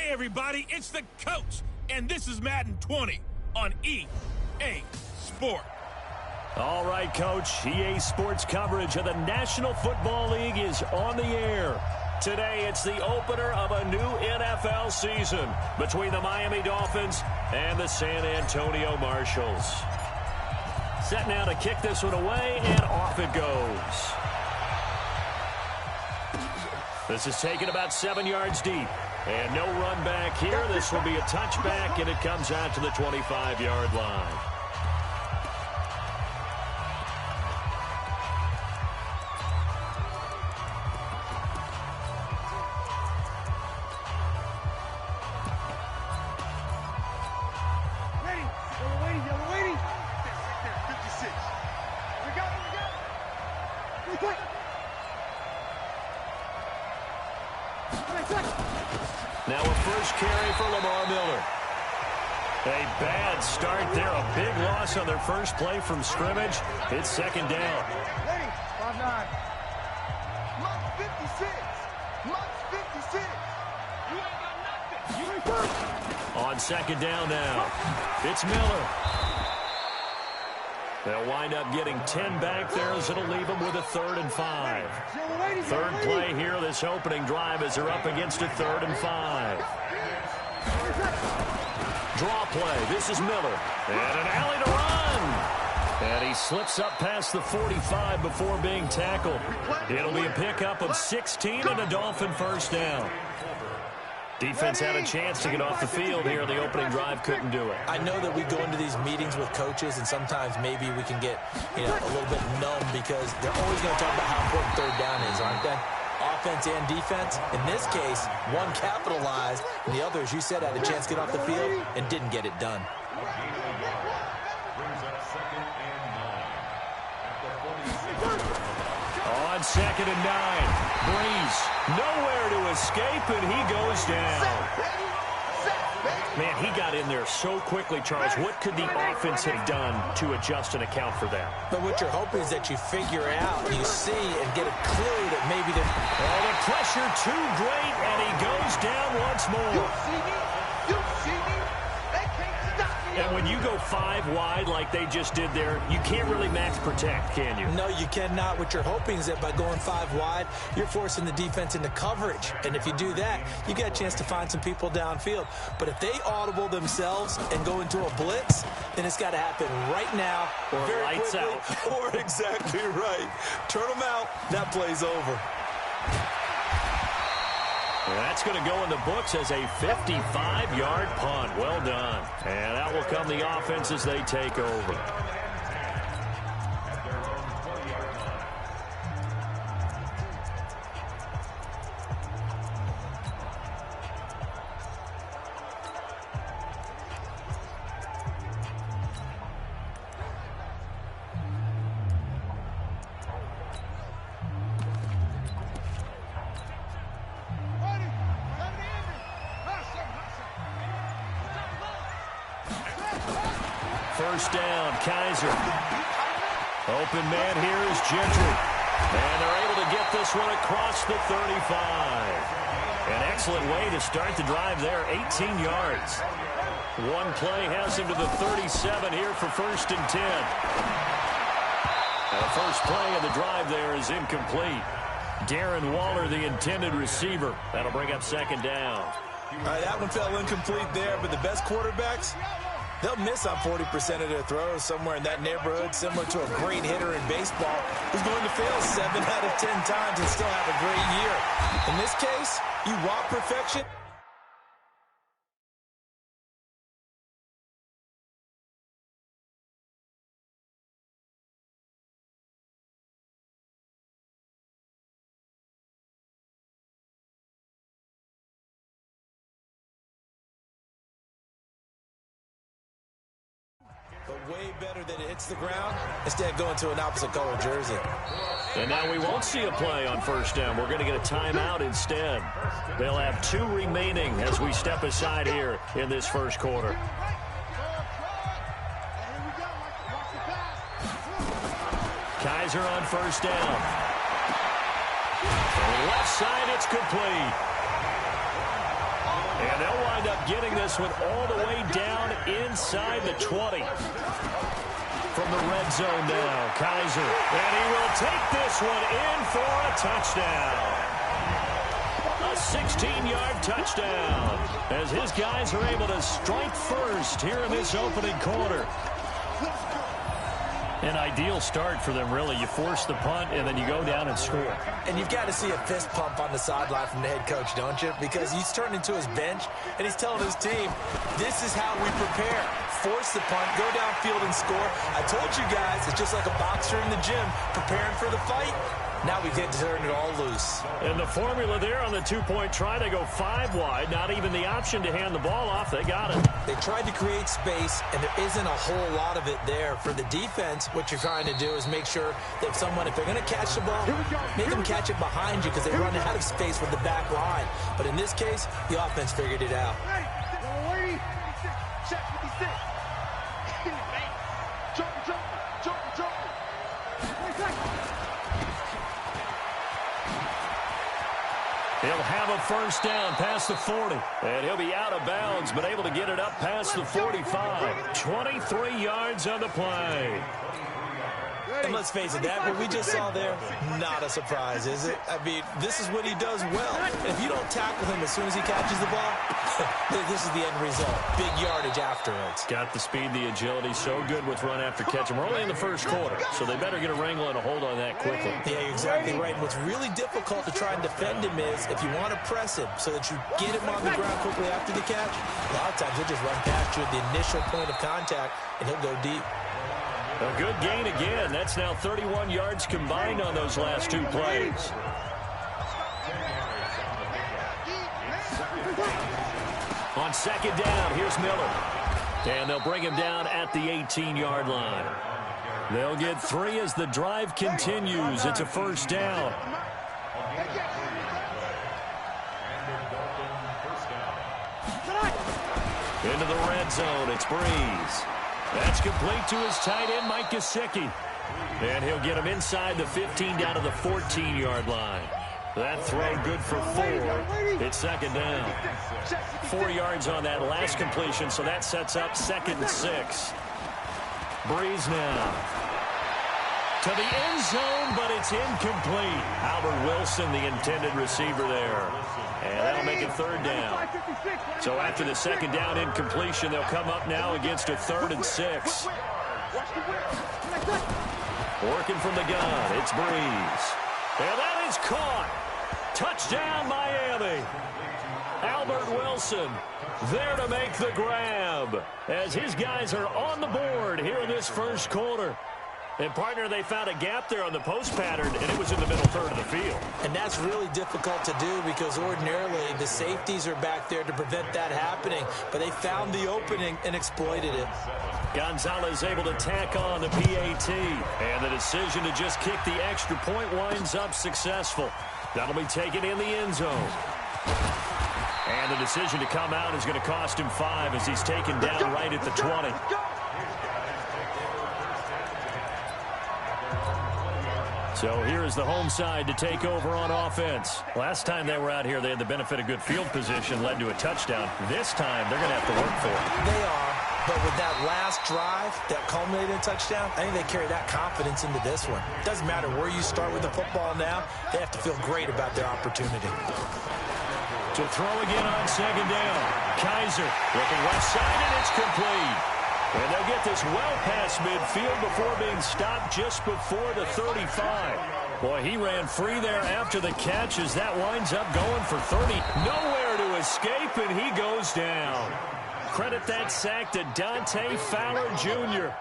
Hey, everybody, it's the coach, and this is Madden 20 on EA Sport. All right, Coach, EA Sports coverage of the National Football League is on the air. Today, it's the opener of a new NFL season between the Miami Dolphins and the San Antonio Marshalls. Set now to kick this one away, and off it goes. This is taken about 7 yards deep. And no run back here. This will be a touchback, and it comes out to the 25-yard line. Now a first carry for Lamar Miller. A bad start there. A big loss on their first play from scrimmage. It's second down. Ready? 5-9. Month 56. Month 56. You ain't got nothing. You ain't got. On second down now. It's Miller. They'll wind up getting 10 back there as it'll leave them with a 3rd and 5. Third play here, this opening drive as they're up against a 3rd and 5. Draw play. This is Miller. And an alley to run. And he slips up past the 45 before being tackled. It'll be a pickup of 16 and a Dolphin first down. Defense had a chance to get off the field here. The opening drive couldn't do it. I know that we go into these meetings with coaches, and sometimes maybe we can get, a little bit numb because they're always going to talk about how important third down is, aren't they? Offense and defense. In this case, one capitalized, and the other, as you said, had a chance to get off the field and didn't get it done. On 2nd and 9, Breeze nowhere to escape, and he goes down. Man, he got in there so quickly, Charles. What could the offense have done to adjust and account for that? But what you're hoping is that you figure out, you see, and get a clue that maybe they're... Oh, the pressure too great, and he goes down once more. You see me? You see me? They can't stop me. And when you go 5 wide like they just did there, you can't really max protect, can you? No, you cannot. What you're hoping is that by going 5 wide, you're forcing the defense into coverage. And if you do that, you get a chance to find some people downfield. But if they audible themselves and go into a blitz, then it's got to happen right now. Or very lights quickly, out. Or exactly right. Turn them out. That play's over. That's going to go in the books as a 55-yard punt. Well done. And out will come the offense as they take over. First down, Kaiser. Open man here is Gentry. And they're able to get this one across the 35. An excellent way to start the drive there, 18 yards. One play has him to the 37 here for 1st and 10. And the first play of the drive there is incomplete. Darren Waller, the intended receiver. That'll bring up 2nd down. All right, that one fell incomplete there, but the best quarterbacks, they'll miss on 40% of their throws somewhere in that neighborhood, similar to a great hitter in baseball who's going to fail 7 out of 10 times and still have a great year. In this case, you want perfection. But way better that it hits the ground instead of going to an opposite color jersey. And now we won't see a play on 1st down. We're going to get a timeout instead. They'll have 2 remaining as we step aside here in this first quarter. Kaiser on 1st down. On the left side, it's complete. And they'll wind up getting this one all the way down inside the 20. From the red zone now, Kaiser. And he will take this one in for a touchdown. A 16-yard touchdown as his guys are able to strike first here in this opening quarter. An ideal start for them, really. You force the punt, and then you go down and score. And you've got to see a fist pump on the sideline from the head coach, don't you? Because he's turned into his bench, and he's telling his team, this is how we prepare. Force the punt, go downfield and score. I told you guys, it's just like a boxer in the gym preparing for the fight. Now we get to turn it all loose. And the formula there on the two-point try, they go 5 wide. Not even the option to hand the ball off. They got it. They tried to create space, and there isn't a whole lot of it there. For the defense, what you're trying to do is make sure that if they're going to catch the ball, make them catch it behind you because they run out of space with the back line. But in this case, the offense figured it out. He'll have a first down past the 40. And he'll be out of bounds, but able to get it up past the 45. 23 yards on the play. And let's face it, that what we just saw there, not a surprise, is it? I mean, this is what he does well. And if you don't tackle him as soon as he catches the ball, this is the end result. Big yardage afterwards. Got the speed, the agility, so good with run after catch. And we're only in the first quarter, so they better get a wrangle and a hold on that quickly. Yeah, you're exactly right. And what's really difficult to try and defend him is if you want to press him so that you get him on the ground quickly after the catch, a lot of times he'll just run past you at the initial point of contact, and he'll go deep. A good gain again. That's now 31 yards combined on those last 2 plays. On second down, here's Miller. And they'll bring him down at the 18-yard line. They'll get 3 as the drive continues. It's a first down. Into the red zone, it's Breeze. That's complete to his tight end, Mike Gesicki. And he'll get him inside the 15 down to the 14-yard line. That throw good for 4. It's second down. 4 yards on that last completion, so that sets up 2nd and 6. Breeze now. To the end zone, but it's incomplete. Albert Wilson, the intended receiver there. And that'll make it 3rd down. So after the 2nd down incompletion, they'll come up now against a 3rd and 6. Working from the gun, it's Breeze. And that is caught. Touchdown, Miami. Albert Wilson there to make the grab as his guys are on the board here in this first quarter. And, partner, they found a gap there on the post pattern, and it was in the middle third of the field. And that's really difficult to do because ordinarily the safeties are back there to prevent that happening. But they found the opening and exploited it. Gonzalez able to tack on the PAT. And the decision to just kick the extra point winds up successful. That'll be taken in the end zone. And the decision to come out is going to cost him 5 as he's taken down right at the 20. So here is the home side to take over on offense. Last time they were out here, they had the benefit of good field position, led to a touchdown. This time, they're going to have to work for it. They are, but with that last drive that culminated in a touchdown, I think they carry that confidence into this one. It doesn't matter where you start with the football now, they have to feel great about their opportunity. To throw again on second down. Kaiser looking left side, and it's complete. And they'll get this well past midfield before being stopped just before the 35. Boy, he ran free there after the catch as that winds up going for 30. Nowhere to escape, and he goes down. Credit that sack to Dante Fowler Jr.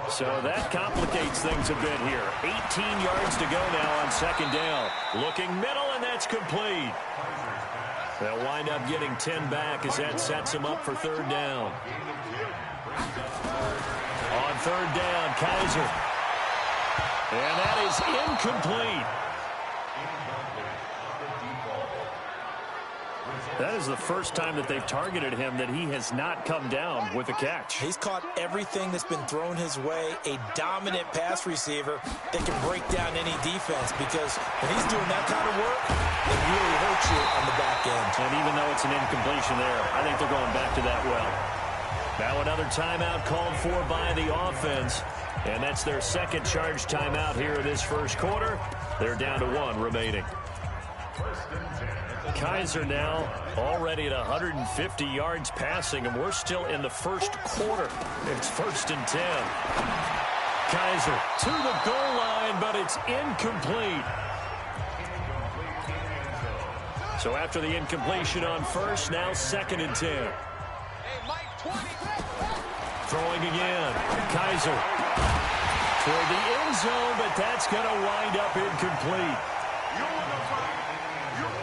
So that complicates things a bit here. 18 yards to go now on second down. Looking middle, and that's complete. They'll wind up getting 10 back as that sets him up for third down. On third down, Kaiser. And that is incomplete. That is the first time that they've targeted him that he has not come down with a catch. He's caught everything that's been thrown his way. A dominant pass receiver that can break down any defense, because when he's doing that kind of work, it really hurts you on the back end. And even though it's an incompletion there, I think they're going back to that well. Now another timeout called for by the offense. And that's their second charge timeout here in this first quarter. They're down to 1 remaining. Kaiser now already at 150 yards passing, and we're still in the first quarter. It's 1st and 10. Kaiser to the goal line, but it's incomplete. So after the incompletion on first, now 2nd and 10. Throwing again. Kaiser toward the end zone, but that's going to wind up incomplete.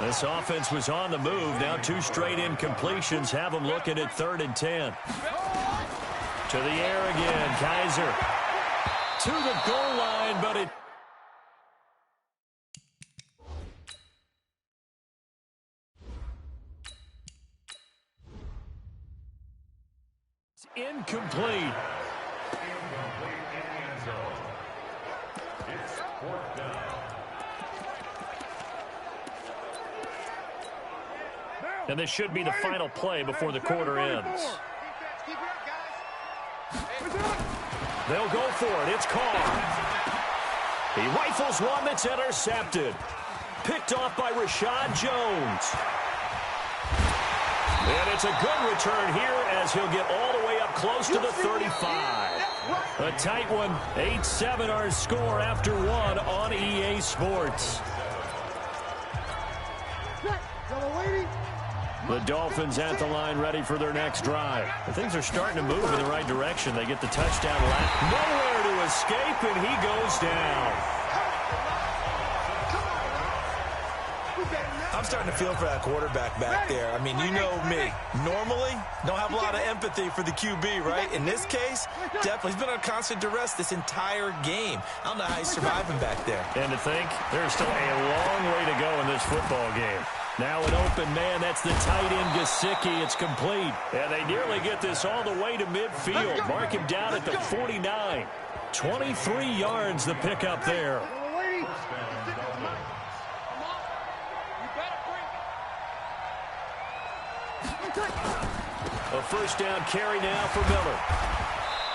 This offense was on the move. Now 2 straight incompletions have them looking at 3rd and 10. To the air again. Kaiser to the goal line, but it's incomplete. And this should be the final play before the quarter ends. They'll go for it. It's Carr. He rifles one that's intercepted. Picked off by Rashad Jones. And it's a good return here as he'll get all the way up close to the 35. A tight one. 8-7 our score after 1 on EA Sports. The Dolphins at the line, ready for their next drive. Things are starting to move in the right direction. They get the touchdown last. Nowhere to escape, and he goes down. I'm starting to feel for that quarterback back there. I mean, you know me. Normally, don't have a lot of empathy for the QB, right? In this case, definitely. He's been on constant duress this entire game. I don't know how he's surviving back there. And to think, there's still a long way to go in this football game. Now an open man, that's the tight end Gesicki. It's complete. And they nearly get this all the way to midfield. Mark him down at the 49. 23 yards the pickup there. A first down carry now for Miller.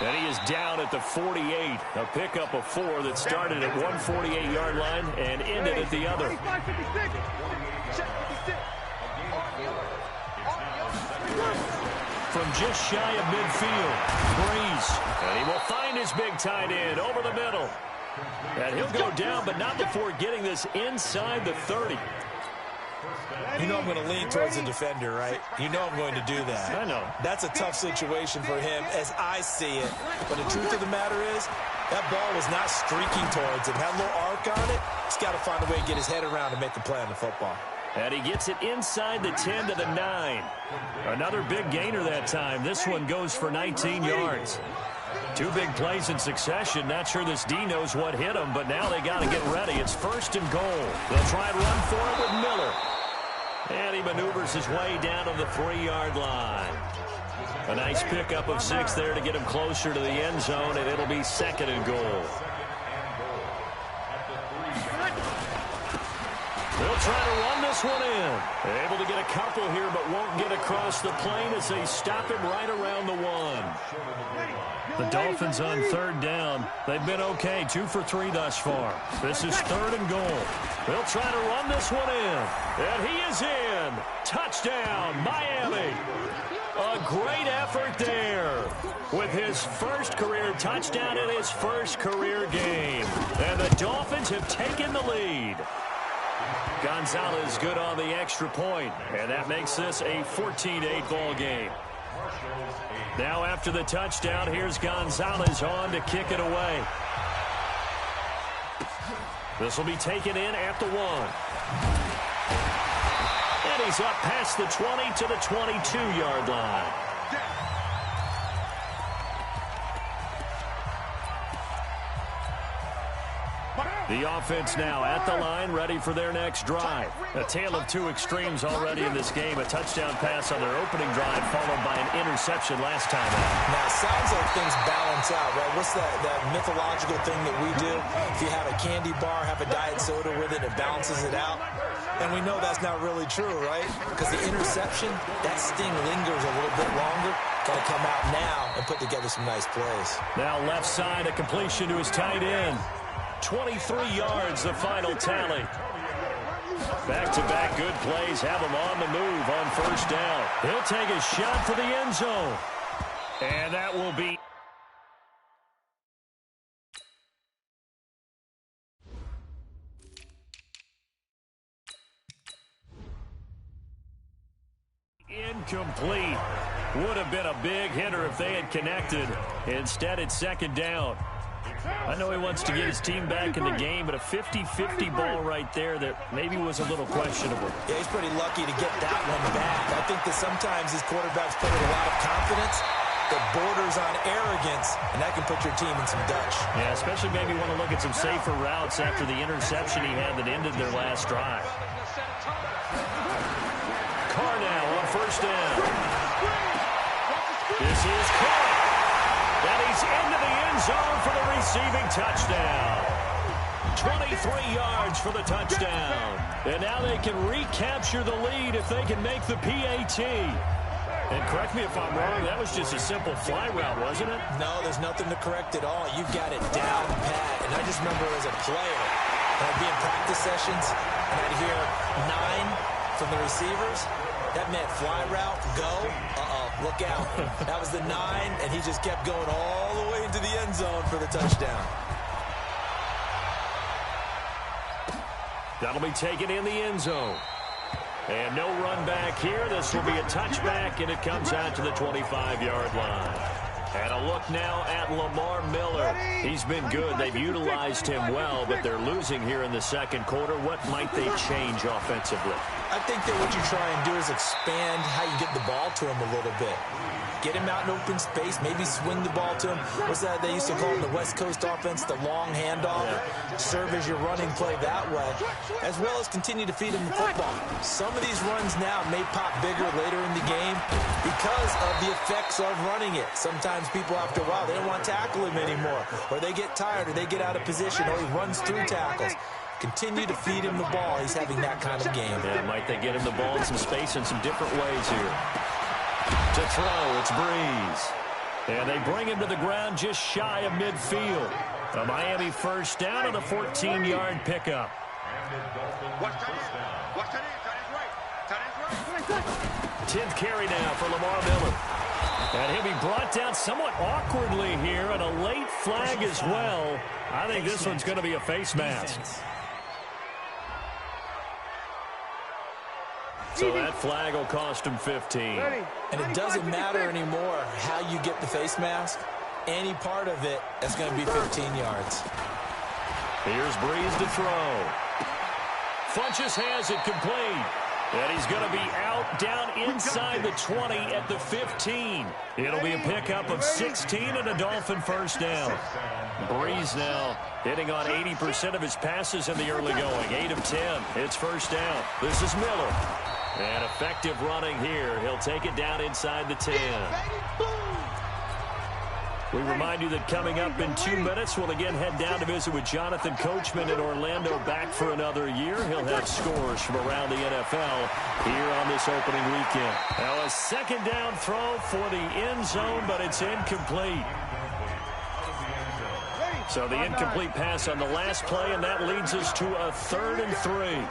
And he is down at the 48. A pickup of 4 that started at 148-yard line and ended at the other. From just shy of midfield, Breeze. And he will find his big tight end over the middle. And he'll go down, but not before getting this inside the 30. You know I'm going to lean towards the defender, right? You know I'm going to do that. I know. That's a tough situation for him as I see it. But the truth of the matter is, that ball was not streaking towards him. Had a little arc on it. He's got to find a way to get his head around and make the play on the football. And he gets it inside the 10 to the 9. Another big gainer that time. This one goes for 19 yards. 2 big plays in succession. Not sure this D knows what hit him, but now they got to get ready. It's 1st and goal. They'll try and run for it with Miller. And he maneuvers his way down to the 3-yard line. A nice pickup of 6 there to get him closer to the end zone, and it'll be 2nd and goal. They'll try to run this one in. Able to get a couple here, but won't get across the plane as they stop him right around the 1. The Dolphins on 3rd down. They've been okay, 2 for 3 thus far. This is 3rd and goal. They'll try to run this one in. And he is in. Touchdown, Miami. A great effort there with his first career touchdown in his first career game. And the Dolphins have taken the lead. Gonzalez good on the extra point, and that makes this a 14-8 ball game. Now after the touchdown, here's Gonzalez on to kick it away. This will be taken in at the 1. And he's up past the 20 to the 22-yard line. The offense now at the line, ready for their next drive. A tale of two extremes already in this game. A touchdown pass on their opening drive, followed by an interception last time out. Now, it sounds like things balance out, right? What's that mythological thing that we do? If you have a candy bar, have a diet soda with it, it balances it out. And we know that's not really true, right? Because the interception, that sting lingers a little bit longer. Got to come out now and put together some nice plays. Now left side, a completion to his tight end. 23 yards, the final tally. Back-to-back good plays have him on the move on first down. He'll take a shot for the end zone. And that will be incomplete. Would have been a big hitter if they had connected. Instead, it's second down. I know he wants to get his team back in the game, but a 50-50 ball right there that maybe was a little questionable. Yeah, he's pretty lucky to get that one back. I think that sometimes these quarterbacks play with a lot of confidence that borders on arrogance, and that can put your team in some Dutch. Yeah, especially maybe want to look at some safer routes after the interception he had that ended their last drive. Carr now on first down. This is Carr. And he's into the end zone for the receiving touchdown. 23 yards for the touchdown. And now they can recapture the lead if they can make the PAT. And correct me if I'm wrong, that was just a simple fly route, wasn't it? No, there's nothing to correct at all. You've got it down pat. And I just remember as a player, I'd be in practice sessions, and I'd hear 9 from the receivers. That meant fly route, go, look out. That was the 9, and he just kept going all the way into the end zone for the touchdown. That'll be taken in the end zone. And no run back here. This will be a touchback, and it comes out to the 25-yard line. And a look now at Lamar Miller. He's been good. They've utilized him well, but they're losing here in the second quarter. What might they change offensively? I think that what you try and do is expand how you get the ball to him a little bit. Get him out in open space, maybe swing the ball to him. What's that they used to call in the West Coast offense, the long handoff? Serve as your running play that way, as well as continue to feed him the football. Some of these runs now may pop bigger later in the game because of the effects of running it. Sometimes people, after a while, they don't want to tackle him anymore, or they get tired, or they get out of position, or he runs through tackles. Continue to feed him the ball. He's having that kind of game. Yeah, might they get him the ball in some space in some different ways here. To throw, it's Breeze. And they bring him to the ground just shy of midfield. A Miami first down on a 14-yard pickup. 10th carry now for Lamar Miller. And he'll be brought down somewhat awkwardly here, and a late flag as well. I think this one's going to be a face mask. So that flag will cost him 15. And it doesn't matter anymore how you get the face mask. Any part of it, that's going to be 15 yards. Here's Breeze to throw. Funches has it complete. And he's going to be out down inside the 20 at the 15. It'll be a pickup of 16 and a Dolphin first down. Breeze now hitting on 80% of his passes in the early going. 8 of 10. It's first down. This is Miller. And effective running here. He'll take it down inside the 10. We remind you that coming up in 2 minutes, we'll again head down to visit with Jonathan Coachman in Orlando, back for another year. He'll have scores from around the NFL here on this opening weekend. Now a second down throw for the end zone, but it's incomplete. So the incomplete pass on the last play, and that leads us to a 3rd and 3.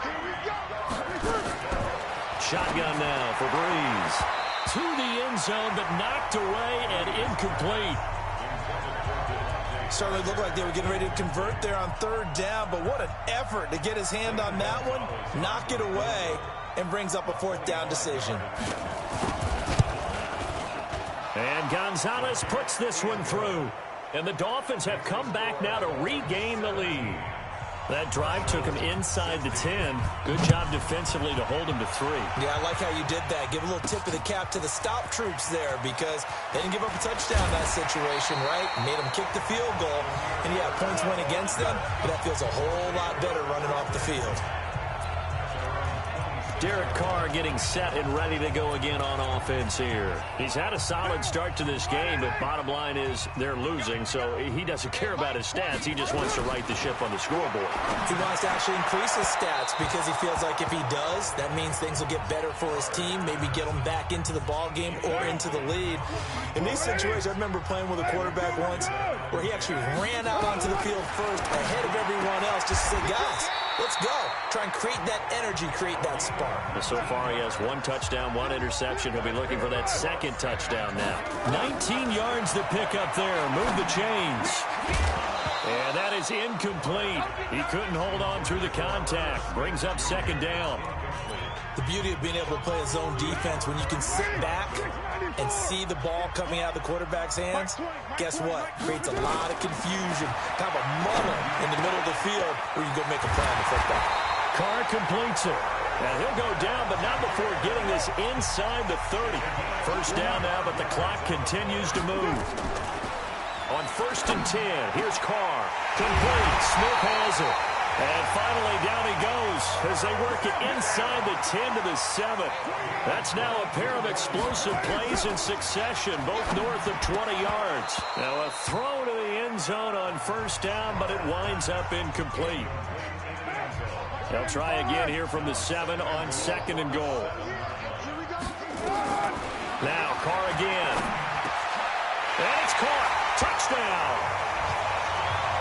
Shotgun now for Breeze. To the end zone, but knocked away and incomplete. Certainly looked like they were getting ready to convert there on 3rd down, but what an effort to get his hand on that one, knock it away, and brings up a 4th down decision. And Gonzalez puts this one through. And the Dolphins have come back now to regain the lead. That drive took him inside the 10. Good job defensively to hold him to 3. Yeah, I like how you did that. Give a little tip of the cap to the stop troops there because they didn't give up a touchdown in that situation, right? Made them kick the field goal. And, yeah, points went against them, but that feels a whole lot better running off the field. Derek Carr getting set and ready to go again on offense here. He's had a solid start to this game, but bottom line is they're losing, so he doesn't care about his stats. He just wants to right the ship on the scoreboard. He wants to actually increase his stats because he feels like if he does, that means things will get better for his team, maybe get them back into the ball game or into the lead. In these situations, I remember playing with a quarterback once where he actually ran out onto the field first ahead of everyone else just to say, guys, let's go. Try and create that energy, create that spark. So far, he has 1 touchdown, 1 interception. He'll be looking for that 2nd touchdown now. 19 yards to pick up there. Move the chains. And that is incomplete. He couldn't hold on through the contact. Brings up 2nd down. The beauty of being able to play a zone defense when you can sit back and see the ball coming out of the quarterback's hands, guess what? Creates a lot of confusion, kind of a muddle in the middle of the field where you go make a play on the football. Carr completes it. And he'll go down, but not before getting this inside the 30. First down now, but the clock continues to move. On 1st and 10, here's Carr. Complete. Smith has it. And finally, down he goes as they work it inside the 10 to the 7. That's now a pair of explosive plays in succession, both north of 20 yards. Now a throw to the end zone on 1st down, but it winds up incomplete. They'll try again here from the 7 on 2nd and goal. Now Carr again. And it's caught. Touchdown.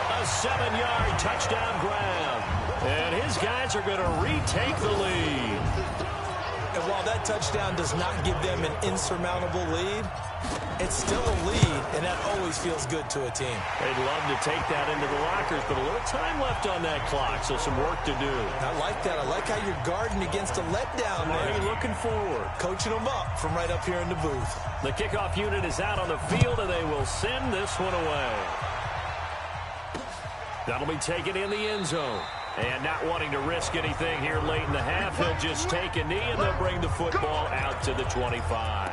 A 7-yard touchdown grab. And his guys are going to retake the lead. And while that touchdown does not give them an insurmountable lead, it's still a lead, and that always feels good to a team. They'd love to take that into the lockers, but a little time left on that clock, so some work to do. I like that. I like how you're guarding against a letdown there. Already looking forward. Coaching them up from right up here in the booth. The kickoff unit is out on the field, and they will send this one away. That'll be taken in the end zone. And not wanting to risk anything here late in the half, he'll just take a knee, and they'll bring the football out to the 25.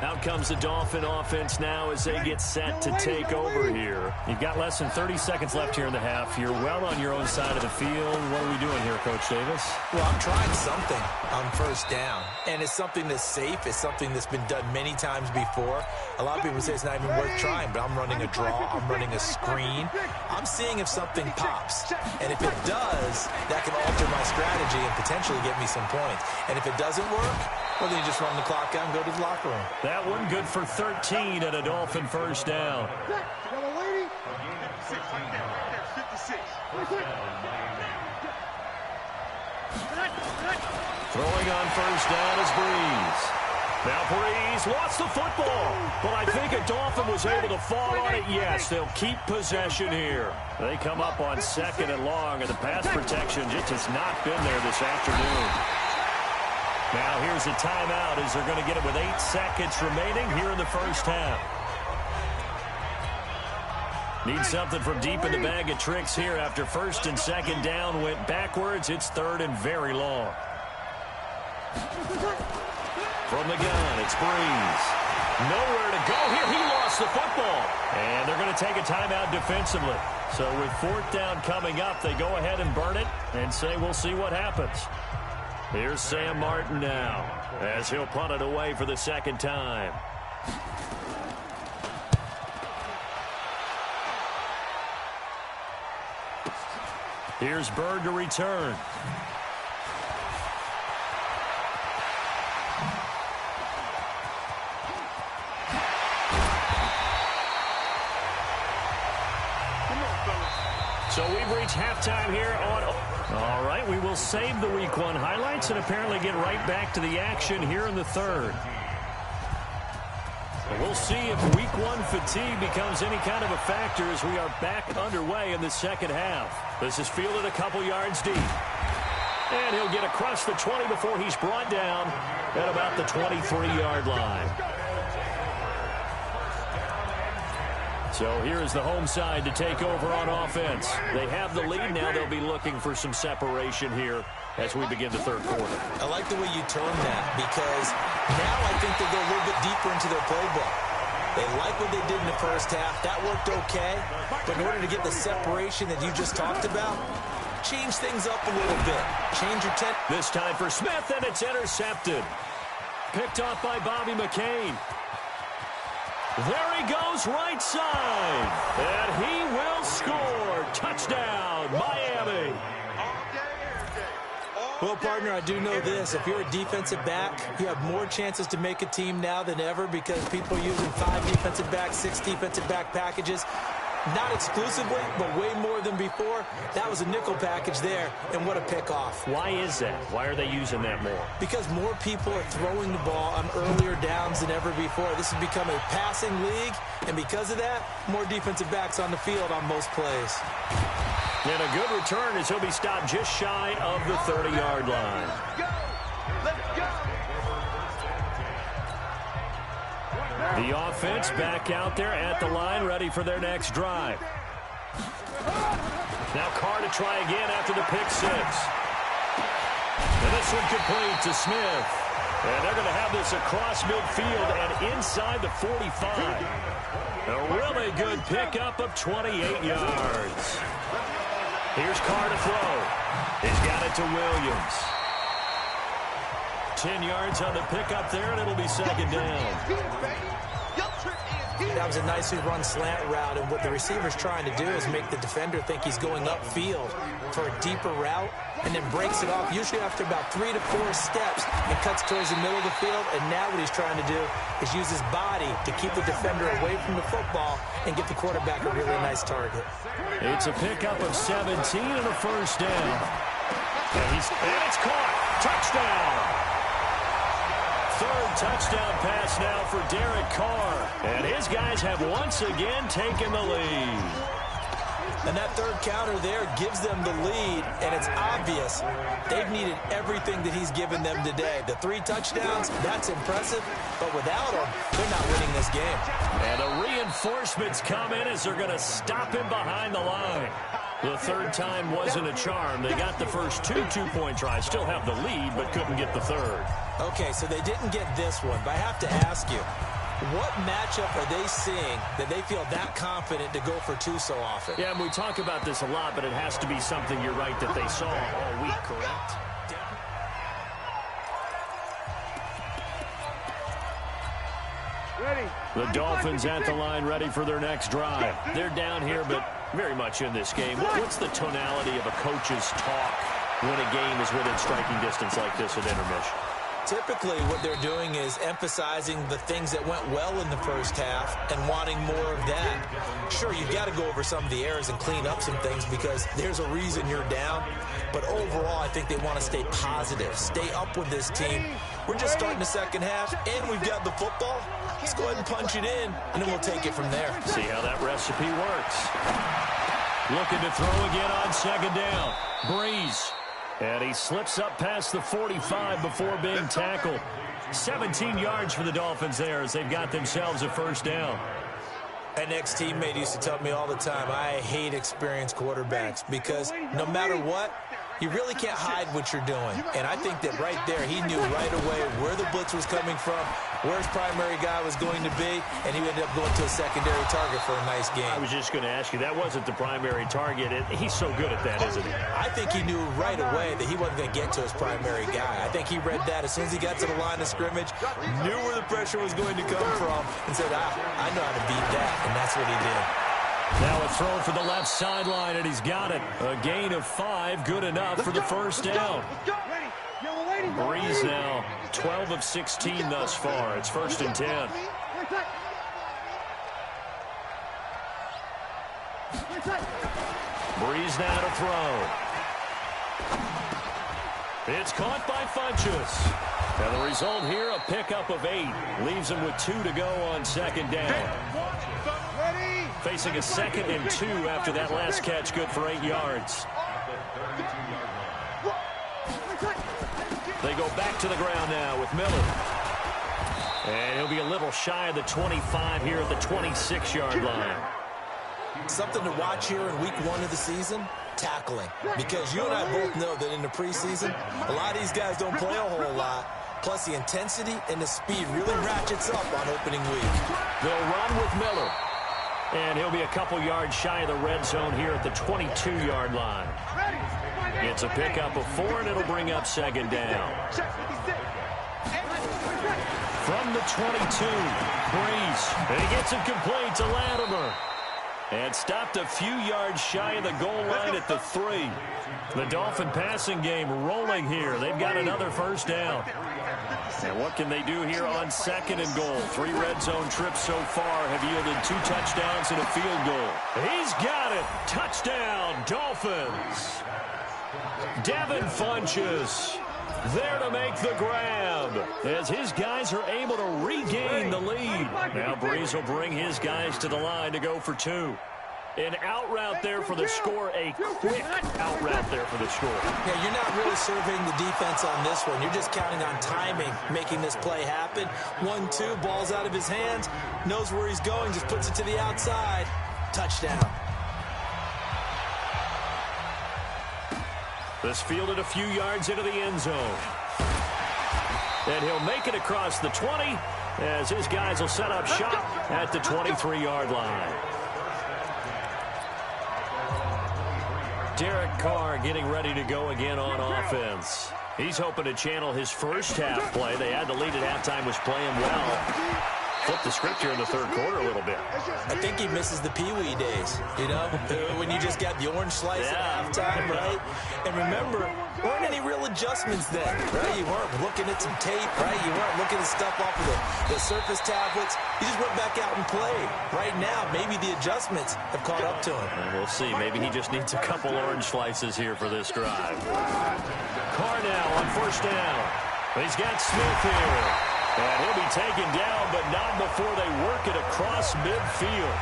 Out comes the Dolphin offense now as they get set to take over here. You've got less than 30 seconds left here in the half. You're well on your own side of the field. What are we doing here, Coach Davis? Well, I'm trying something on 1st down. And it's something that's safe. It's something that's been done many times before. A lot of people say it's not even worth trying, but I'm running a draw. I'm running a screen. I'm seeing if something pops. And if it does, that can alter my strategy and potentially get me some points. And if it doesn't work, well, then you just run the clock out and go to the locker room. That one good for 13 and a Dolphin 1st down. Throwing on 1st down is Breeze. Now Breeze lost the football, but I think a Dolphin was able to fall on it. Yes, they'll keep possession here. They come up on 2nd and long, and the pass protection just has not been there this afternoon. Now here's a timeout as they're going to get it with 8 seconds remaining here in the 1st half. Need something from deep in the bag of tricks here after 1st and 2nd down went backwards. It's 3rd and very long. From the gun, it's Breeze. Nowhere to go here. He lost the football. And they're going to take a timeout defensively. So with 4th down coming up, they go ahead and burn it and say we'll see what happens. Here's Sam Martin now as he'll punt it away for the 2nd time. Here's Bird to return. So we've reached halftime here on... All right, we will save the Week 1 highlights and apparently get right back to the action here in the 3rd. We'll see if Week 1 fatigue becomes any kind of a factor as we are back underway in the 2nd half. This is fielded a couple yards deep. And he'll get across the 20 before he's brought down at about the 23-yard line. So here is the home side to take over on offense. They have the lead. Now they'll be looking for some separation here as we begin the third quarter. I like the way you term that, because now I think they go a little bit deeper into their playbook. They like what they did in the first half. That worked okay. But in order to get the separation that you just talked about, change things up a little bit. Change your This time for Smith, and it's intercepted. Picked off by Bobby McCain. There he goes, right side. And he will score. Touchdown, Miami. Well, partner, I do know this. If you're a defensive back, you have more chances to make a team now than ever because people are using 5 defensive backs, 6 defensive back packages. Not exclusively, but way more than before. That was a nickel package there, and what a pickoff. Why is that? Why are they using that more? Because more people are throwing the ball on earlier downs than ever before. This has become a passing league, and because of that, more defensive backs on the field on most plays. And a good return as he'll be stopped just shy of the 30-yard line. Let's go. The offense back out there at the line, ready for their next drive. Now Carr to try again after the pick 6. And this one complete to Smith. And they're going to have this across midfield and inside the 45. A really good pickup of 28 yards. Here's Carr to throw. He's got it to Williams. 10 yards on the pickup there, and it'll be second down. That was a nicely run slant route, and what the receiver's trying to do is make the defender think he's going upfield for a deeper route, and then breaks it off, usually after about 3 to 4 steps, and cuts towards the middle of the field. And now what he's trying to do is use his body to keep the defender away from the football and get the quarterback a really nice target. It's a pickup of 17 and a first down. And it's caught. Touchdown. Third touchdown pass now for Derek Carr. And his guys have once again taken the lead. And that third counter there gives them the lead, and it's obvious they've needed everything that he's given them today. The 3 touchdowns, that's impressive, but without him, they're not winning this game. And the reinforcements come in as they're going to stop him behind the line. The third time wasn't a charm. They got the first 2 two-point tries, still have the lead, but couldn't get the third. Okay, so they didn't get this one, but I have to ask you, what matchup are they seeing that they feel that confident to go for 2 so often? Yeah, and we talk about this a lot, but it has to be something, you're right, that they saw all week, correct? The Dolphins at the line, ready for their next drive. They're down here, but very much in this game. What's the tonality of a coach's talk when a game is within striking distance like this at intermission? Typically, what they're doing is emphasizing the things that went well in the first half and wanting more of that. Sure, you've got to go over some of the errors and clean up some things because there's a reason you're down. But overall, I think they want to stay positive, stay up with this team. We're just starting the second half, and we've got the football. Let's go ahead and punch it in, and then we'll take it from there. See how that recipe works. Looking to throw again on second down. Breeze. And he slips up past the 45 before being tackled. 17 yards for the Dolphins there as they've got themselves a first down. An ex-teammate used to tell me all the time, I hate experienced quarterbacks because no matter what, you really can't hide what you're doing. And I think that right there, he knew right away where the blitz was coming from, where his primary guy was going to be, and he ended up going to a secondary target for a nice game. I was just going to ask you, that wasn't the primary target. He's so good at that, isn't he? I think he knew right away that he wasn't going to get to his primary guy. I think he read that as soon as he got to the line of scrimmage, knew where the pressure was going to come from, and said, I know how to beat that, and that's what he did. Now a throw for the left sideline, and he's got it. A gain of 5, good enough for the first down. Breeze now 12 of 16 thus far. It's 1st and 10. Breeze now to throw. It's caught by Funchess. And the result here, a pickup of 8. Leaves him with 2 to go on second down. Facing a 2nd and 2 after that last catch, good for 8 yards. They go back to the ground now with Miller. And he'll be a little shy of the 25 here at the 26-yard line. Something to watch here in week 1 of the season, tackling. Because you and I both know that in the preseason, a lot of these guys don't play a whole lot. Plus, the intensity and the speed really ratchets up on opening week. They'll run with Miller. And he'll be a couple yards shy of the red zone here at the 22-yard line. It's a pickup of 4, and it'll bring up second down. From the 22, Breeze. And he gets it complete to Latimer. And stopped a few yards shy of the goal line at the 3. The Dolphin passing game rolling here. They've got another first down. And what can they do here on 2nd and goal? 3 red zone trips so far have yielded 2 touchdowns and a field goal. He's got it. Touchdown, Dolphins. Devin Funchess there to make the grab as his guys are able to regain the lead. Now Breeze will bring his guys to the line to go for 2. An out route there for the score, a quick out route there for the score. Yeah, you're not really surveying the defense on this one. You're just counting on timing, making this play happen. 1-2, ball's out of his hands, knows where he's going, just puts it to the outside. Touchdown. This fielded a few yards into the end zone. And he'll make it across the 20 as his guys will set up shop at the 23-yard line. Derek Carr getting ready to go again on offense. He's hoping to channel his first half play. They had the lead at halftime, was playing well. Flip the script here in the 3rd quarter a little bit. I think he misses the Pee-wee days, you know, when you just got the orange slice at halftime, right? And remember, there weren't any real adjustments then, right? You weren't looking at some tape, right? You weren't looking at stuff off of the surface tablets. You just went back out and played. Right now, maybe the adjustments have caught up to him. And we'll see. Maybe he just needs a couple orange slices here for this drive. Carr now on first down. He's got Smith here. And he'll be taken down, but not before they work it across midfield.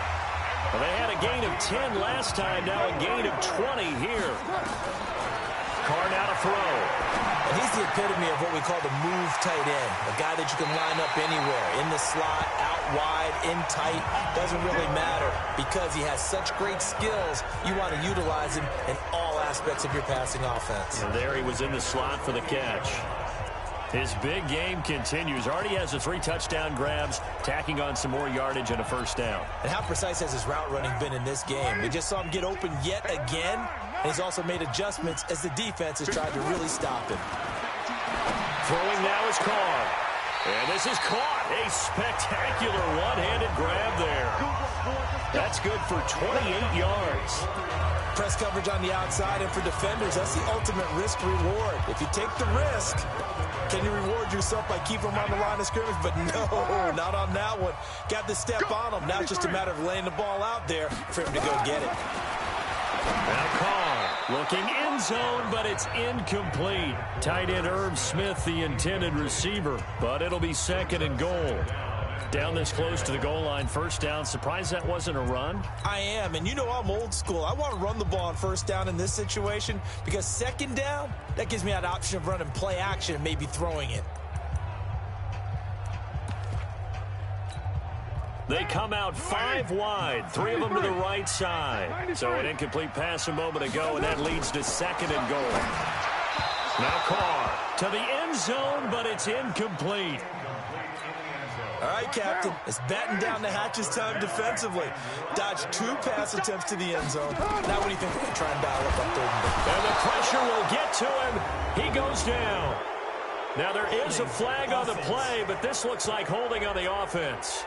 Well, they had a gain of 10 last time, now a gain of 20 here. Carr now to throw. And he's the epitome of what we call the move tight end, a guy that you can line up anywhere, in the slot, out wide, in tight, doesn't really matter because he has such great skills. You want to utilize him in all aspects of your passing offense. And there he was in the slot for the catch. His big game continues. Already has the 3 touchdown grabs, tacking on some more yardage and a first down. And how precise has his route running been in this game? We just saw him get open yet again, and he's also made adjustments as the defense has tried to really stop him. Throwing now is Carr. And this is caught. A spectacular one-handed grab there. That's good for 28 yards. Press coverage on the outside, and for defenders, that's the ultimate risk-reward. If you take the risk, can you reward yourself by keeping them on the line of scrimmage? But no, not on that one. Got the step on him. Now it's just a matter of laying the ball out there for him to go get it. Now Carr looking end zone, but it's incomplete. Tight end Irv Smith, the intended receiver, but it'll be 2nd and goal. Down this close to the goal line, first down. Surprised that wasn't a run? I am, and you know I'm old school. I want to run the ball on first down in this situation because 2nd down, that gives me that option of running play action and maybe throwing it. They come out 5 wide, 3 of them to the right side. So an incomplete pass a moment ago, and that leads to 2nd and goal. Now Carr to the end zone, but it's incomplete. All right, Captain, it's batten down the hatches time defensively. Dodged 2 pass attempts to the end zone. Now what do you think they're going to try and dial up on 3rd and goal? And the pressure will get to him. He goes down. Now there is a flag on the play, but this looks like holding on the offense.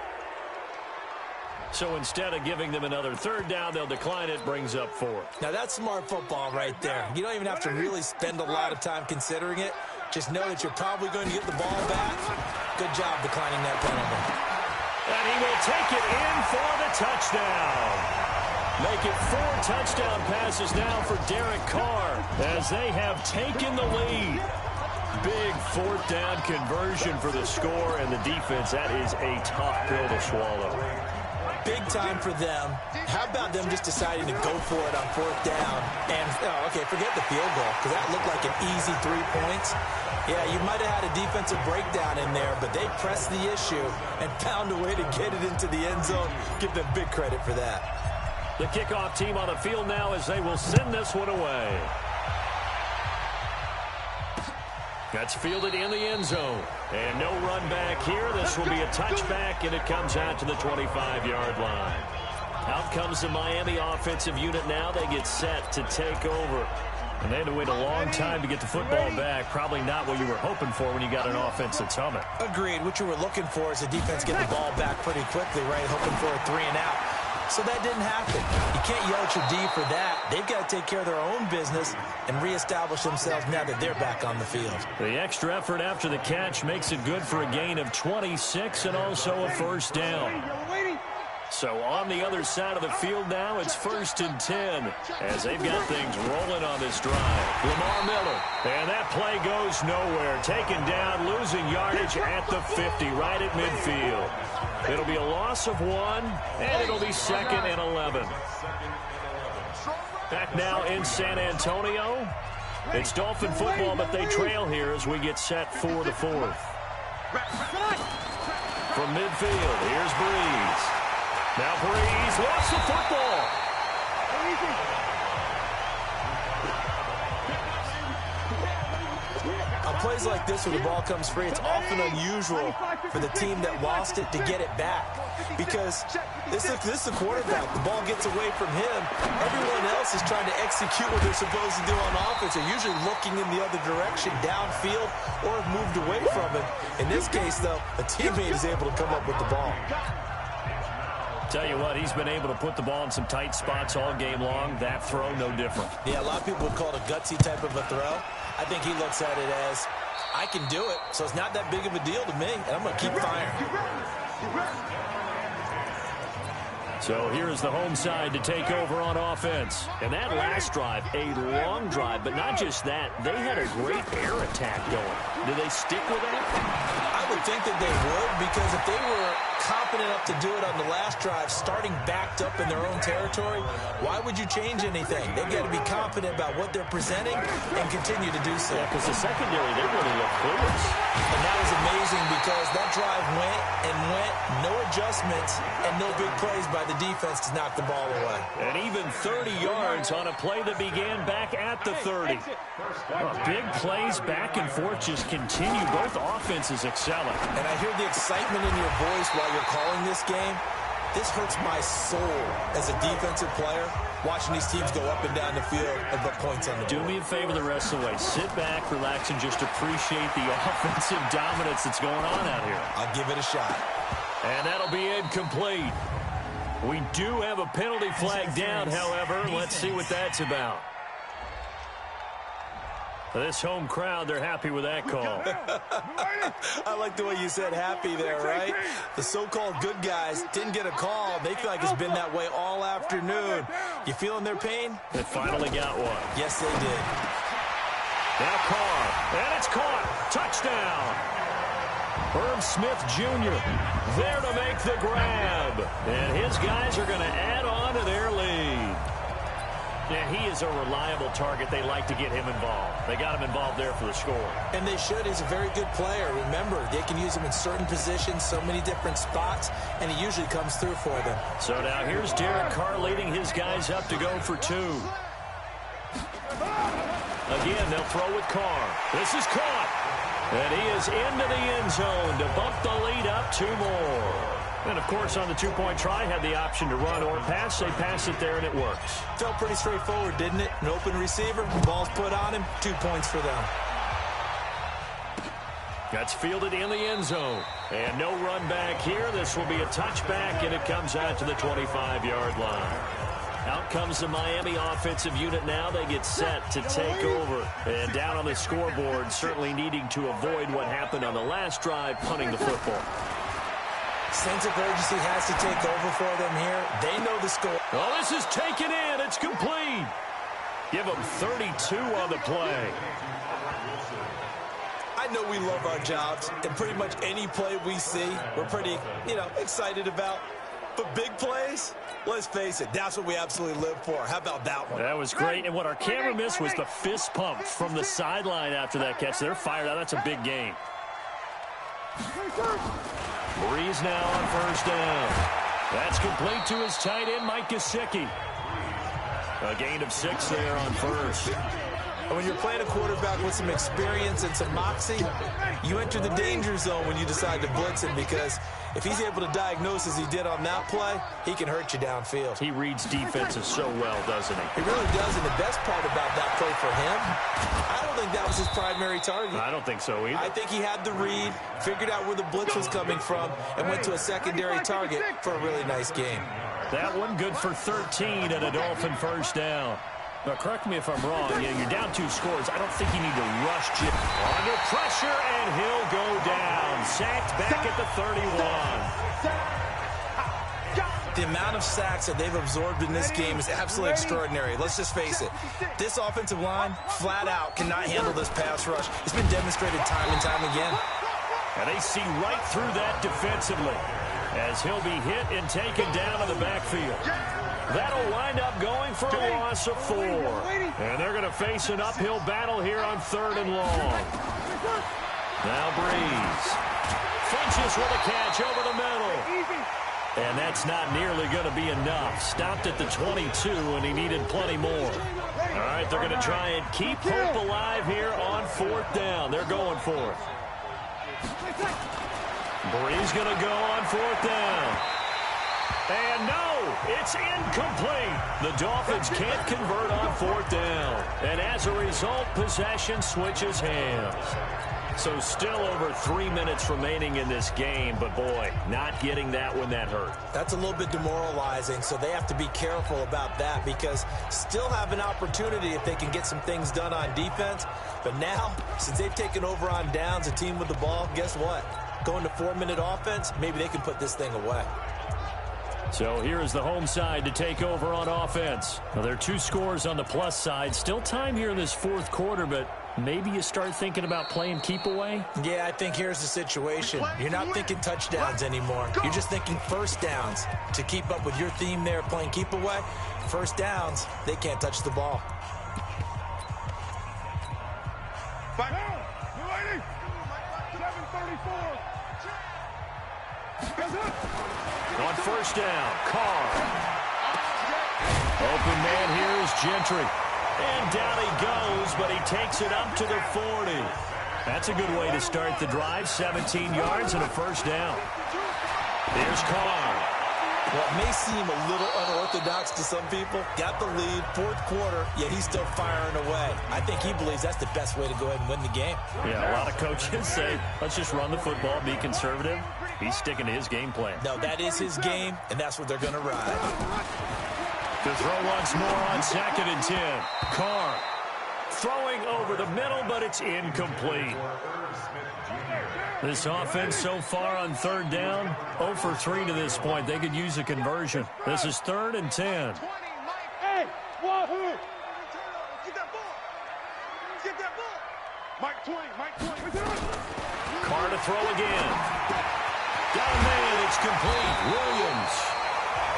So instead of giving them another 3rd down, they'll decline it, brings up 4th. Now that's smart football right there. You don't even have to really spend a lot of time considering it. Just know that you're probably going to get the ball back. Good job declining that penalty. And he will take it in for the touchdown. Make it 4 touchdown passes now for Derek Carr as they have taken the lead. Big 4th down conversion for the score, and the defense, that is a tough pill to swallow. Big time for them. How about them just deciding to go for it on 4th down? And, okay, forget the field goal, because that looked like an easy 3 points. Yeah, you might have had a defensive breakdown in there, but they pressed the issue and found a way to get it into the end zone. Give them big credit for that. The kickoff team on the field now as they will send this one away. That's fielded in the end zone. And no run back here. This will be a touchback, and it comes out to the 25-yard line. Out comes the Miami offensive unit now. They get set to take over. And they had to wait a long time to get the football back. Probably not what you were hoping for when you got an offense that's humming. Agreed. What you were looking for is the defense get the ball back pretty quickly, right? Hoping for a 3 and out. So that didn't happen. You can't yell at your D for that. They've got to take care of their own business and reestablish themselves now that they're back on the field. The extra effort after the catch makes it good for a gain of 26 and also a first down. So on the other side of the field now, it's 1st and 10 as they've got things rolling on this drive. Lamar Miller, and that play goes nowhere. Taken down, losing yardage at the 50, right at midfield. It'll be a loss of 1, and it'll be 2nd and 11. Back now in San Antonio. It's Dolphin football, but they trail here as we get set for the 4th. From midfield, here's Breeze. Now Breeze lost the football. On plays like this where the ball comes free, it's often unusual for the team that lost it to get it back. Because this is the quarterback. The ball gets away from him. Everyone else is trying to execute what they're supposed to do on offense. They're usually looking in the other direction, downfield, or have moved away from it. In this case, though, a teammate is able to come up with the ball. Tell you what, he's been able to put the ball in some tight spots all game long. That throw, no different. Yeah, a lot of people would call it a gutsy type of a throw. I think he looks at it as, I can do it, so it's not that big of a deal to me, and I'm going to keep firing. So here's the home side to take over on offense. And that last drive, a long drive, but not just that. They had a great air attack going. Do they stick with that? I would think that they would, because if they were confident enough to do it on the last drive, starting backed up in their own territory, why would you change anything? They've got to be confident about what they're presenting and continue to do so. Yeah, because the secondary, they really look clueless. And that was amazing because that drive went and went, no adjustments, and no big plays by the defense to knock the ball away. And even 30 yards on a play that began back at the 30. Big plays back and forth just continue. Both offenses excelling. And I hear the excitement in your voice while you're calling this game. This hurts my soul as a defensive player, watching these teams go up and down the field and put points on the board. Do me a favor the rest of the way. Sit back, relax, and just appreciate the offensive dominance that's going on out here. I'll give it a shot. And that'll be incomplete. We do have a penalty flag down, however. Let's see what that's about. This home crowd, they're happy with that call. I like the way you said happy there, right? The so-called good guys didn't get a call. They feel like it's been that way all afternoon. You feeling their pain? They finally got one. Yes, they did. Now Carr, and it's caught. Touchdown. Herb Smith Jr. there to make the grab. And his guys are going to add on to their lead. Yeah, he is a reliable target. They like to get him involved. They got him involved there for the score. And they should. He's a very good player. Remember, they can use him in certain positions, so many different spots, and he usually comes through for them. So now here's Derek Carr leading his guys up to go for 2. Again, they'll throw with Carr. This is caught. And he is into the end zone to bump the lead up 2 more. And, of course, on the 2-point try, had the option to run or pass. They pass it there, and it works. Felt pretty straightforward, didn't it? An open receiver, ball's put on him, 2 points for them. That's fielded in the end zone. And no run back here. This will be a touchback, and it comes out to the 25-yard line. Out comes the Miami offensive unit now. They get set to take over. And down on the scoreboard, certainly needing to avoid what happened on the last drive, punting the football. Sense of urgency has to take over for them here. They know the score. Well, this is taken in. It's complete. Give them 32 on the play. I know we love our jobs, and pretty much any play we see, we're pretty, excited about. But big plays, let's face it, that's what we absolutely live for. How about that one? That was great, and what our camera missed was the fist pump from the sideline after that catch. They're fired out. That's a big game. Breeze now on first down. That's complete to his tight end, Mike Gesicki. A gain of 6 there on first. And when you're playing a quarterback with some experience and some moxie, you enter the danger zone when you decide to blitz him, because if he's able to diagnose as he did on that play, he can hurt you downfield. He reads defenses so well, doesn't he? He really does, and the best part about that play for him, I don't think that was his primary target. I don't think so either. I think he had the read, figured out where the blitz was coming from, and went to a secondary target for a really nice game. That one good for 13 and a Dolphin first down. Now, correct me if I'm wrong. You're down 2 scores. I don't think you need to rush Jim. Under pressure, and he'll go down. Sacked back at the 31. The amount of sacks that they've absorbed in this game is absolutely extraordinary. Let's just face it. This offensive line, flat out, cannot handle this pass rush. It's been demonstrated time and time again. And they see right through that defensively as he'll be hit and taken down in the backfield. That'll wind up going for a loss of 4. And they're going to face an uphill battle here on 3rd and long. Now Breeze flinches with a catch over the middle. And that's not nearly going to be enough. Stopped at the 22, and he needed plenty more. All right, they're going to try and keep hope alive here on 4th down. They're going for it. Breeze going to go on 4th down. And no, it's incomplete. The Dolphins can't convert on 4th down. And as a result, possession switches hands. So still over 3 minutes remaining in this game, but boy, not getting that when that hurt. That's a little bit demoralizing, so they have to be careful about that, because still have an opportunity if they can get some things done on defense. But now, since they've taken over on downs, a team with the ball, guess what? Going to 4-minute offense, maybe they can put this thing away. So here is the home side to take over on offense. Well, there are 2 scores on the plus side. Still time here in this 4th quarter, but maybe you start thinking about playing keep away? Yeah, I think here's the situation. You're not thinking touchdowns anymore. You're just thinking first downs. To keep up with your theme there, playing keep away, first downs, they can't touch the ball. On first down, Carr. Open man here is Gentry. And down he goes, but he takes it up to the 40. That's a good way to start the drive. 17 yards and a first down. Here's Carr. Well, it may seem a little unorthodox to some people. Got the lead, 4th quarter, yet he's still firing away. I think he believes that's the best way to go ahead and win the game. Yeah, a lot of coaches say, let's just run the football, be conservative. He's sticking to his game plan. No, that is his game, and that's what they're going to ride. To throw once more on 2nd and 10. Carr throwing over the middle, but it's incomplete. This offense so far on 3rd down, 0 for 3 to this point. They could use a conversion. This is 3rd and 10. Hey, Wahoo! Get that ball! Get that ball! Mike Twain. Carr to throw again. Got a man, it's complete. Williams.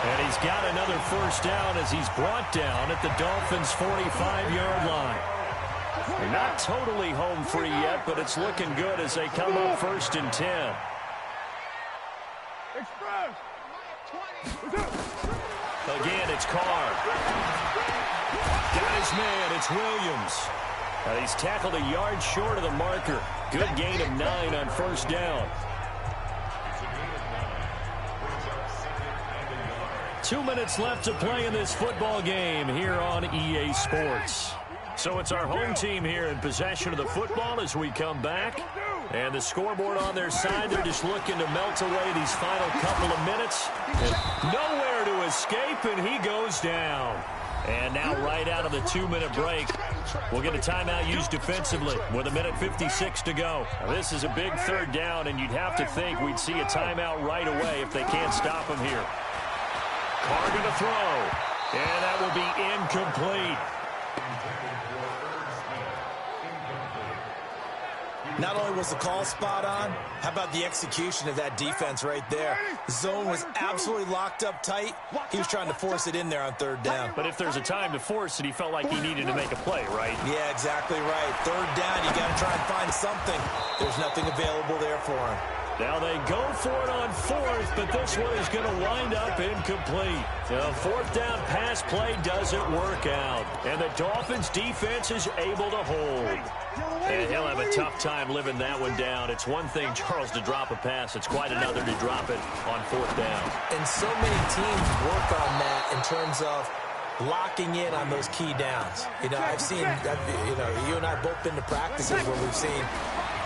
And he's got another first down as he's brought down at the Dolphins' 45-yard line. They're not totally home free yet, but it's looking good as they come up 1st and 10. Again, it's Carr. Got his man, it's Williams. And he's tackled a yard short of the marker. Good gain of 9 on first down. 2 minutes left to play in this football game here on EA Sports. So it's our home team here in possession of the football as we come back. And the scoreboard on their side, they're just looking to melt away these final couple of minutes. And nowhere to escape, and he goes down. And now right out of the 2-minute break, we'll get a timeout used defensively with 1:56 to go. Now, this is a big 3rd down, and you'd have to think we'd see a timeout right away if they can't stop him here. Carr going to throw, and that will be incomplete. Not only was the call spot on, how about the execution of that defense right there? The zone was absolutely locked up tight. He was trying to force it in there on 3rd down. But if there's a time to force it, he felt like he needed to make a play, right? Yeah, exactly right. 3rd down, you got to try and find something. There's nothing available there for him. Now they go for it on fourth, but this one is going to wind up incomplete. The fourth down pass play doesn't work out, and the Dolphins defense is able to hold. And he'll have a tough time living that one down. It's one thing, Charles, to drop a pass. It's quite another to drop it on fourth down. And so many teams work on that in terms of locking in on those key downs. You know, you and I both been to practices where we've seen,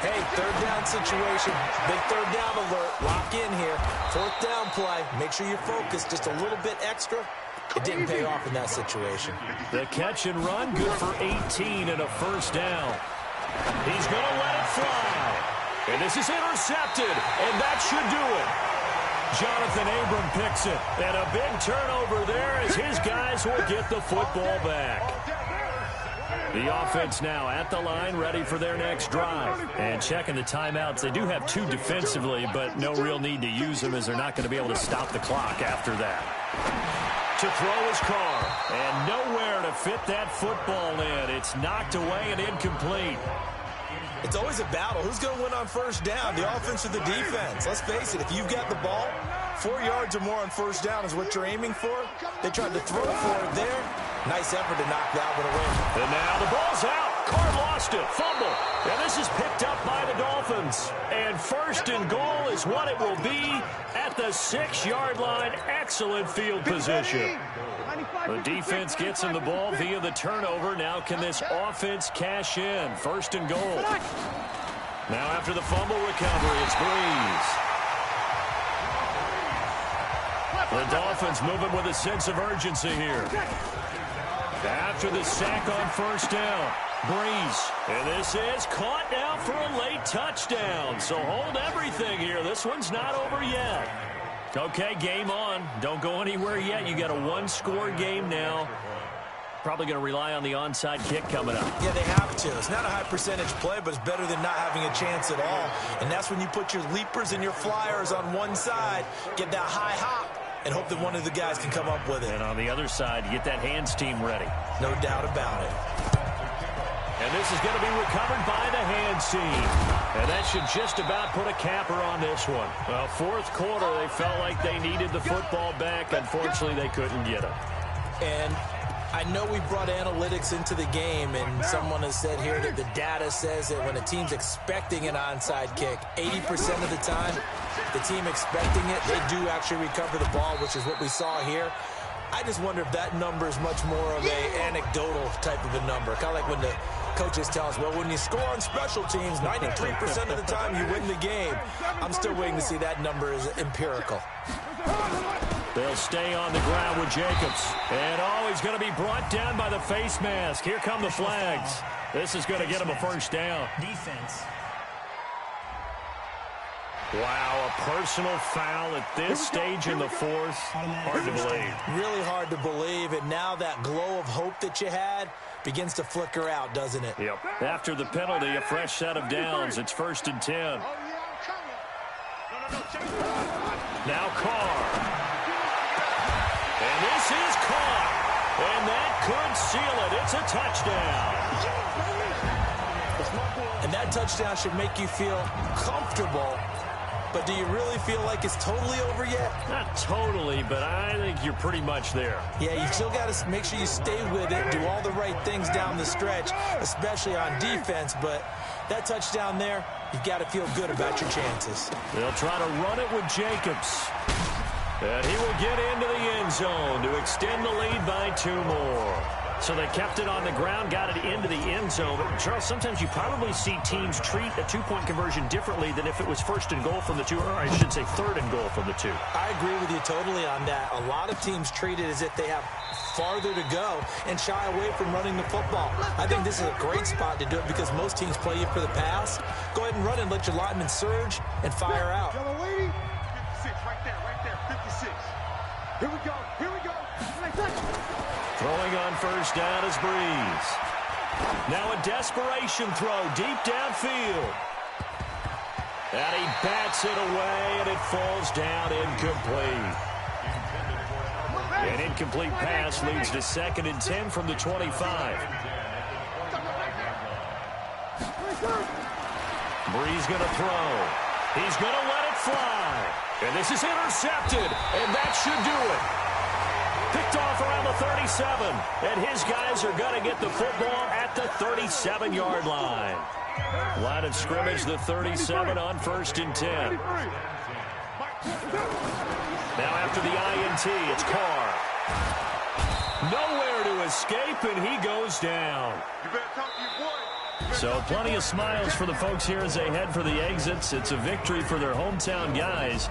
hey, third down situation, big third down alert, lock in here, fourth down play, make sure you're focused just a little bit extra. It didn't pay off in that situation. The catch and run, good for 18 and a first down. He's going to let it fly. And this is intercepted, and that should do it. Jonathan Abram picks it, and a big turnover there as his guys will get the football back. The offense now at the line, ready for their next drive. And checking the timeouts. They do have two defensively, but no real need to use them as they're not going to be able to stop the clock after that. To throw his car, and nowhere to fit that football in. It's knocked away and incomplete. It's always a battle. Who's going to win on first down, the offense or the defense? Let's face it, if you've got the ball, 4 yards or more on first down is what you're aiming for. They tried to throw for it there. Nice effort to knock that one away. And now the ball's out. Carr lost it. Fumble. And this is picked up by the Dolphins. And first and goal is what it will be at the 6-yard line. Excellent field position. The defense gets him the ball via the turnover. Now can this offense cash in? First and goal. Now after the fumble recovery, it's Breeze. The Dolphins moving with a sense of urgency here. After the sack on first down, Breeze. And this is caught now for a late touchdown. So hold everything here. This one's not over yet. Okay, game on. Don't go anywhere yet. You got a one-score game now. Probably going to rely on the onside kick coming up. Yeah, they have to. It's not a high-percentage play, but it's better than not having a chance at all. And that's when you put your leapers and your flyers on one side, get that high hop, and hope that one of the guys can come up with it. And on the other side, you get that hands team ready. No doubt about it. And this is going to be recovered by the hands team. And that should just about put a capper on this one. Well, fourth quarter, they felt like they needed the football back. Unfortunately, they couldn't get it. And I know we brought analytics into the game, and someone has said here that the data says that when a team's expecting an onside kick, 80% of the time, the team expecting it, they do actually recover the ball, which is what we saw here. I just wonder if that number is much more of a anecdotal type of a number. Kind of like when the coaches tell us, well, when you score on special teams, 93% of the time you win the game. I'm still waiting to see that number is empirical. They'll stay on the ground with Jacobs. And, he's going to be brought down by the face mask. Here come the flags. This is going to get him a first down. Defense. Wow, a personal foul at this stage in the fourth. Hard to believe. Really hard to believe, and now that glow of hope that you had begins to flicker out, doesn't it? Yep. After the penalty, a fresh set of downs. It's 1st and 10. Now Carr. And this is caught. And that could seal it. It's a touchdown. And that touchdown should make you feel comfortable. But do you really feel like it's totally over yet? Not totally, but I think you're pretty much there. Yeah, you still got to make sure you stay with it, do all the right things down the stretch, especially on defense. But that touchdown there, you've got to feel good about your chances. They'll try to run it with Jacobs. And he will get into the end zone to extend the lead by 2 more. So they kept it on the ground, got it into the end zone. But, Charles, sometimes you probably see teams treat a two-point conversion differently than if it was 1st and goal from the 2, or I should say 3rd and goal from the 2. I agree with you totally on that. A lot of teams treat it as if they have farther to go and shy away from running the football. I think this is a great spot to do it because most teams play you for the pass. Go ahead and run and let your linemen surge and fire out. 56, right there, 56. Here we go. Throwing on first down is Breeze. Now a desperation throw deep downfield. And he bats it away, and it falls down incomplete. An incomplete pass leads to 2nd and 10 from the 25. Breeze going to throw. He's going to let fly. And this is intercepted, and that should do it. Picked off around the 37, and his guys are going to get the football at the 37-yard line. Line of scrimmage, the 37 on 1st and 10. Now after the INT, it's Carr. Nowhere to escape, and he goes down. So plenty of smiles for the folks here as they head for the exits. It's a victory for their hometown guys.